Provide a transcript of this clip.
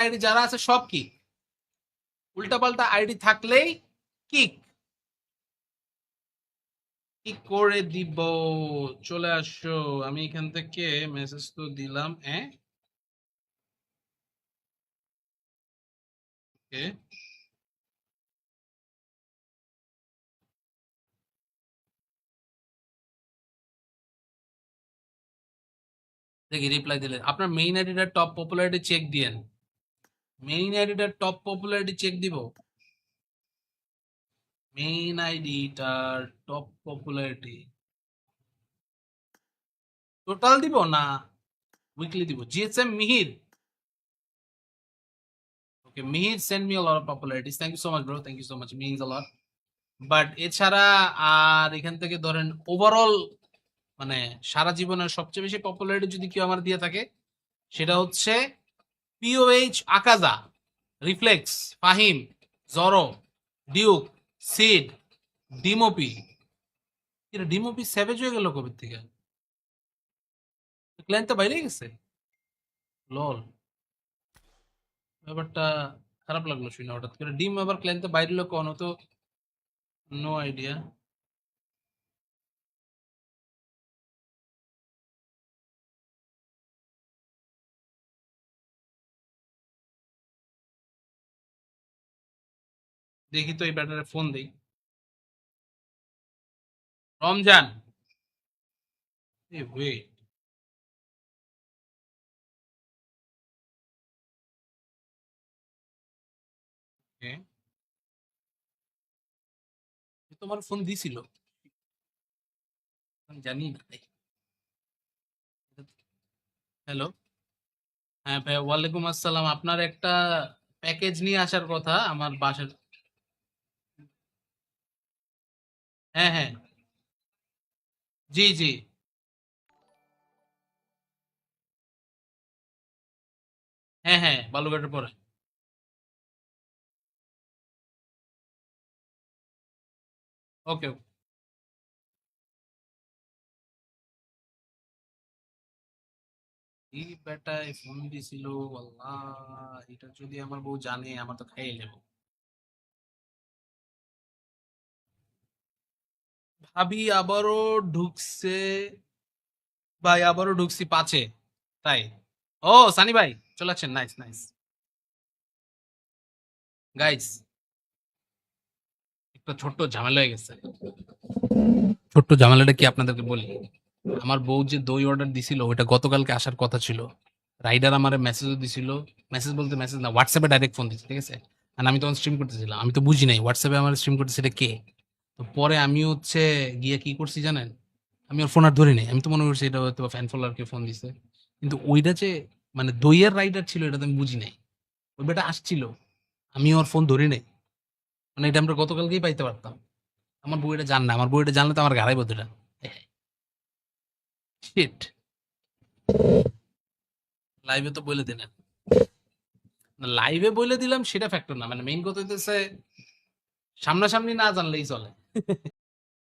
ID যারা আছে সব কিক, উল্টাপাল্টা আইডি থাকলেই কিক। কি করে দিব? চলে আসো। আমি এখান থেকে মেসেজ তো দিলাম। ওকে, দেখি রিপ্লাই দিলে। আপনার মেইন আইডিটা টপ পপুলারিটি চেক দিয়েন। মেইন আইডিটা টপ পপুলারিটি চেক দিব। মেইন আইডিটার টপ পপুলারিটি টোটাল দিব না উইকলি দিব? GSM Mihir. Okay, Mihir send me a lot of popularities. Thank you so much bro, thank you so much, means a lot. But এছাড়া আর এখান থেকে ধরেন ওভারঅল মানে সারা জীবনের সবচেয়ে বেশি পপুলারিটি যদি কেউ আমার দিয়ে থাকে, সেটা হচ্ছে POH Akaza, Reflex, Fahim, Zoro, Duke, Sid, ডিমোপি। এটা ডিমোপি স্যাভেজ হয়ে গেল কবে থেকে? ক্লায়েন্ট তো বাইরে গেছে। লল, ব্যাপারটা খারাপ লাগলো শুনে হঠাৎ করে। ডিম আবার ক্লায়েন্ট তো বাইরে লোক কোনো তো, নো আইডিয়া। দেখি তো এই ব্যাটারে ফোন দেই। রমজান, ওয়েট, তোমার ফোন দিছিল? আমি জানি না। হ্যালো, হ্যাঁ ভাই, ওয়ালাইকুম আসসালাম। আপনার একটা প্যাকেজ নিয়ে আসার কথা আমার বাসার। হ্যাঁ হ্যাঁ, জি জি, হ্যাঁ হ্যাঁ, বালুঘাটের পরে। ওকে ওকে। এই বেটায় ফোন দিছিল, আল্লাহ, এটা যদি আমার বউ জানে আমার তো খাইয়ে নেব। ভাবি আবারও ঢুকছে। ভাই আবারও ঢুকছি পাঁচে। তাই? ও সানি ভাই চলে আসছেন, নাইস নাইস। গাইস, একটা ছোট্ট ঝামেলা হয়ে গেছে। ছোট্ট ঝামেলাটা কি আপনাদেরকে বলি। আমার বউ যে দই অর্ডার দিছিল ওটা গতকালকে আসার কথা ছিল। রাইডার আমারে মেসেজও দিছিল। মেসেজ বলতে মেসেজ না, হোয়াটসঅ্যাপে ডাইরেক্ট ফোন দিচ্ছে, ঠিক আছে? আর আমি তখন স্ট্রিম করতেছিলাম, আমি তো বুঝি নাই হোয়াটসঅ্যাপে আমার স্ট্রিম করতেছে এটা কে। তো পরে আমি হচ্ছে গিয়ে কি করছি জানেন? আমি ওর ফোন আর ধরি নাই, আমি তো মনে করছি এটা হয়তো ফ্যান ফলোয়ারকে ফোন দিছে। কিন্তু ওইটা যে মানে দইয়ের রাইডার ছিল এটা তো আমি বুঝি নাই। ওই বেটা আসছিল, আমি ওর ফোন ধরি নাই। মানে এটা আমরা গতকালকেই পাইতে পারতাম। আমার বউ এটা জান না, আমার বউ এটা জানলে তো আমার ঘাড়াই বলতো এটা। শিট, লাইভে তো বলে দিলেন। লাইভে বলে দিলাম সেটা ফ্যাক্টর না, মানে মেইন কথা হইতেছে সামনাসামনি না জানলেই চলে।